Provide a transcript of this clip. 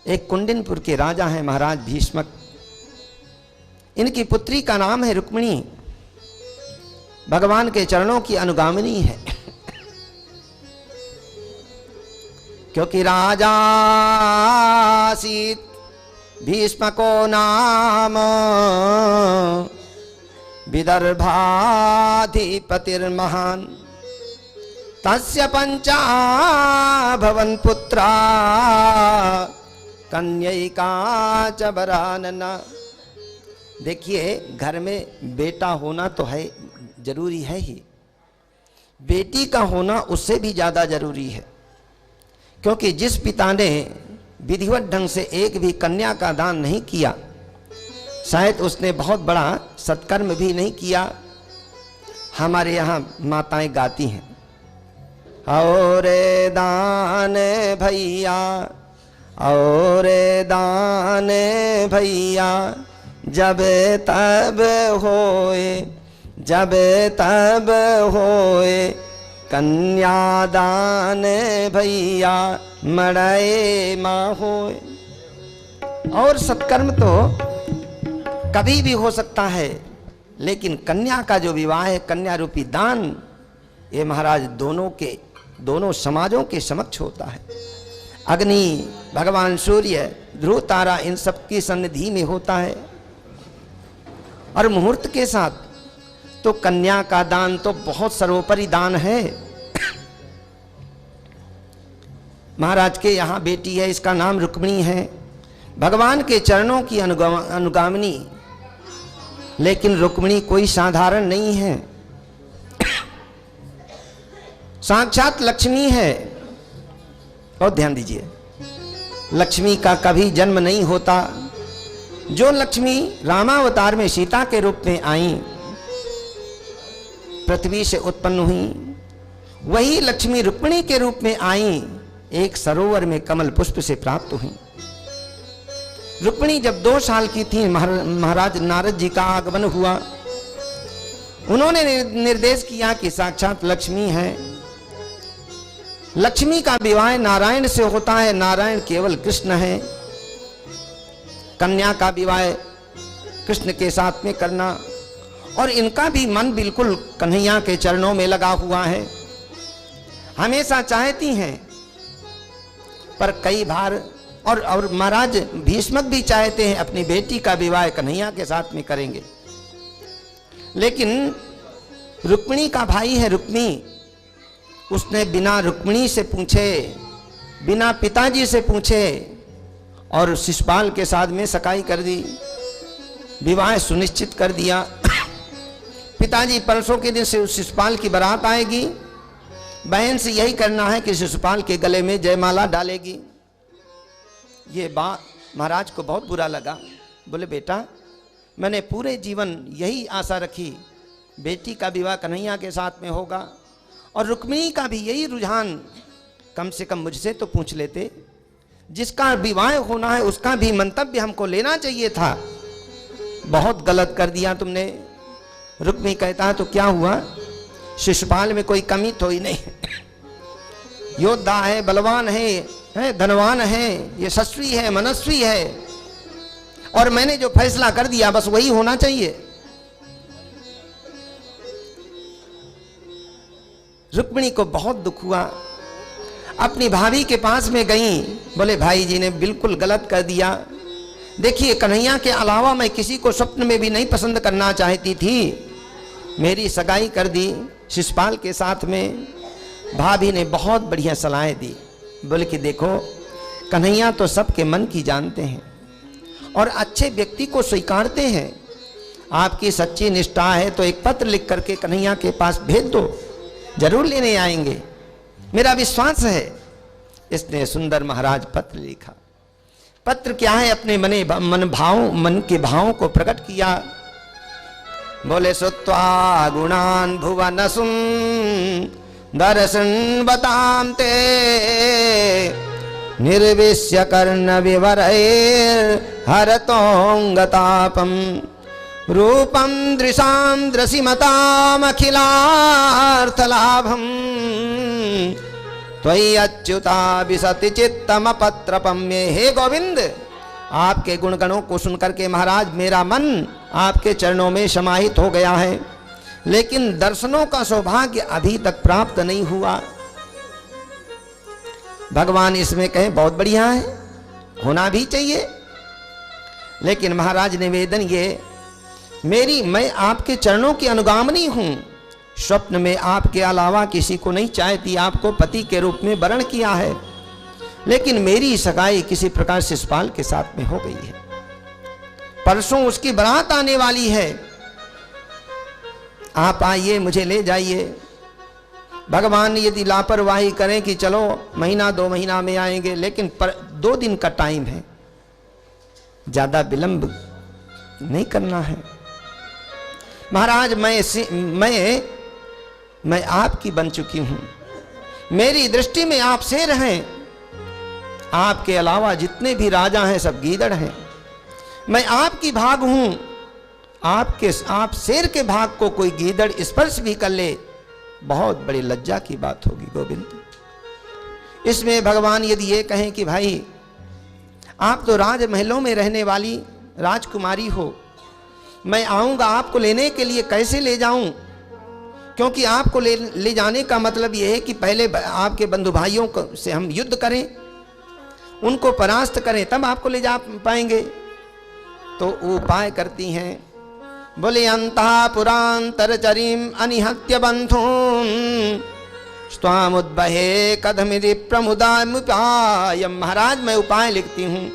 एक कुंडिनपुर के राजा हैं महाराज भीष्मक। इनकी पुत्री का नाम है रुक्मिणी, भगवान के चरणों की अनुगामिनी है। क्योंकि राजा आसीत् भीष्मको नाम विदर्भाधिपतिर्महान् तस्य पंचा भवन पुत्रा कन्यैका च वरानना। देखिए, घर में बेटा होना तो है, जरूरी है ही, बेटी का होना उससे भी ज्यादा जरूरी है। क्योंकि जिस पिता ने विधिवत ढंग से एक भी कन्या का दान नहीं किया, शायद उसने बहुत बड़ा सत्कर्म भी नहीं किया। हमारे यहाँ माताएं गाती हैं, और दान भैया, और दान भैया, जब तब होए, जब तब होए, कन्यादान भैया, मड़ाए माँ होए। और सत्कर्म तो कभी भी हो सकता है, लेकिन कन्या का जो विवाह है, कन्या रूपी दान, ये महाराज दोनों समाजों के समक्ष होता है। अग्नि, भगवान सूर्य, ध्रुव तारा, इन सब की सन्निधि में होता है। और मुहूर्त के साथ तो कन्या का दान तो बहुत सर्वोपरि दान है। महाराज के यहाँ बेटी है, इसका नाम रुक्मिणी है, भगवान के चरणों की अनुगामिनी। लेकिन रुक्मिणी कोई साधारण नहीं है, साक्षात लक्ष्मी है। और ध्यान दीजिए, लक्ष्मी का कभी जन्म नहीं होता। जो लक्ष्मी रामावतार में सीता के रूप में आई, पृथ्वी से उत्पन्न हुई, वही लक्ष्मी रुक्मिणी के रूप में आई, एक सरोवर में कमल पुष्प से प्राप्त हुई। रुक्मिणी जब 2 साल की थी, महाराज नारद जी का आगमन हुआ। उन्होंने निर्देश किया कि साक्षात लक्ष्मी है। लक्ष्मी का विवाह नारायण से होता है, नारायण केवल कृष्ण है। कन्या का विवाह कृष्ण के साथ में करना, और इनका भी मन बिल्कुल कन्हैया के चरणों में लगा हुआ है, हमेशा चाहती हैं। पर कई बार और महाराज भीष्मक भी चाहते हैं अपनी बेटी का विवाह कन्हैया के साथ में करेंगे, लेकिन रुक्मिणी का भाई है रुक्मी, उसने बिना रुक्मिणी से पूछे, बिना पिताजी से पूछे और शिशुपाल के साथ में सगाई कर दी, विवाह सुनिश्चित कर दिया। पिताजी परसों के दिन से शिशुपाल की बारात आएगी, बहन से यही करना है कि शिशुपाल के गले में जयमाला डालेगी। ये बात महाराज को बहुत बुरा लगा। बोले, बेटा, मैंने पूरे जीवन यही आशा रखी, बेटी का विवाह कन्हैया के साथ में होगा, और रुक्मिणी का भी यही रुझान, कम से कम मुझसे तो पूछ लेते। जिसका विवाह होना है उसका भी मंतव्य हमको लेना चाहिए था। बहुत गलत कर दिया तुमने। रुक्मिणी कहता है, तो क्या हुआ, शिशुपाल में कोई कमी तो ही नहीं, योद्धा है, बलवान है, धनवान है, यशस्वी है, मनस्वी है, और मैंने जो फैसला कर दिया बस वही होना चाहिए। रुक्मिणी को बहुत दुख हुआ, अपनी भाभी के पास में गई। बोले, भाई जी ने बिल्कुल गलत कर दिया। देखिए, कन्हैया के अलावा मैं किसी को स्वप्न में भी नहीं पसंद करना चाहती थी, मेरी सगाई कर दी शिशुपाल के साथ में। भाभी ने बहुत बढ़िया सलाहें दी। बोले कि देखो, कन्हैया तो सबके मन की जानते हैं और अच्छे व्यक्ति को स्वीकारते हैं। आपकी सच्ची निष्ठा है तो एक पत्र लिख करके कन्हैया के पास भेज दो, जरूर लेने आएंगे, मेरा विश्वास है। इसने सुंदर महाराज पत्र लिखा। पत्र क्या है, अपने मन के भावों को प्रकट किया। बोले, सुत्वा गुणान भुवनसुम दर्शन बताम ते निर्विश्य कर्ण विवरैर हरतोंगतापम रूपम दृशाम दृशिमताम अखिलार्थलाभम त्वयि अच्युता विशति चित्तम पत्रपम्ये। हे गोविंद, आपके गुणगणों को सुनकर के महाराज मेरा मन आपके चरणों में समाहित हो गया है, लेकिन दर्शनों का सौभाग्य अभी तक प्राप्त नहीं हुआ। भगवान इसमें कहे बहुत बढ़िया है, होना भी चाहिए, लेकिन महाराज निवेदन ये, मैं आपके चरणों की अनुगामिनी हूं। स्वप्न में आपके अलावा किसी को नहीं चाहती, आपको पति के रूप में वरण किया है, लेकिन मेरी सगाई किसी प्रकार शिशुपाल के साथ में हो गई है। परसों उसकी बारात आने वाली है, आप आइए, मुझे ले जाइए। भगवान यदि लापरवाही करें कि चलो महीना 2 महीना में आएंगे, लेकिन 2 दिन का टाइम है, ज्यादा विलंब नहीं करना है। महाराज मैं आपकी बन चुकी हूं, मेरी दृष्टि में आप शेर हैं, आपके अलावा जितने भी राजा हैं सब गीदड़ हैं। मैं आपकी भाग हूं, आप शेर के भाग को कोई गीदड़ स्पर्श भी कर ले, बहुत बड़ी लज्जा की बात होगी गोविंद। इसमें भगवान यदि ये कहें कि भाई आप तो राजमहलों में रहने वाली राजकुमारी हो, मैं आऊंगा आपको लेने के लिए, कैसे ले जाऊं? क्योंकि आपको ले जाने का मतलब यह है कि पहले आपके बंधु भाइयों से हम युद्ध करें, उनको परास्त करें, तब आपको ले जा पाएंगे। तो उपाय करती हैं, बोले अंतःपुरांतरचरीम अनिहत्य बंधुन स्वामुद्बहे कथमिति प्रमुदामुपायम। महाराज मैं उपाय लिखती हूँ,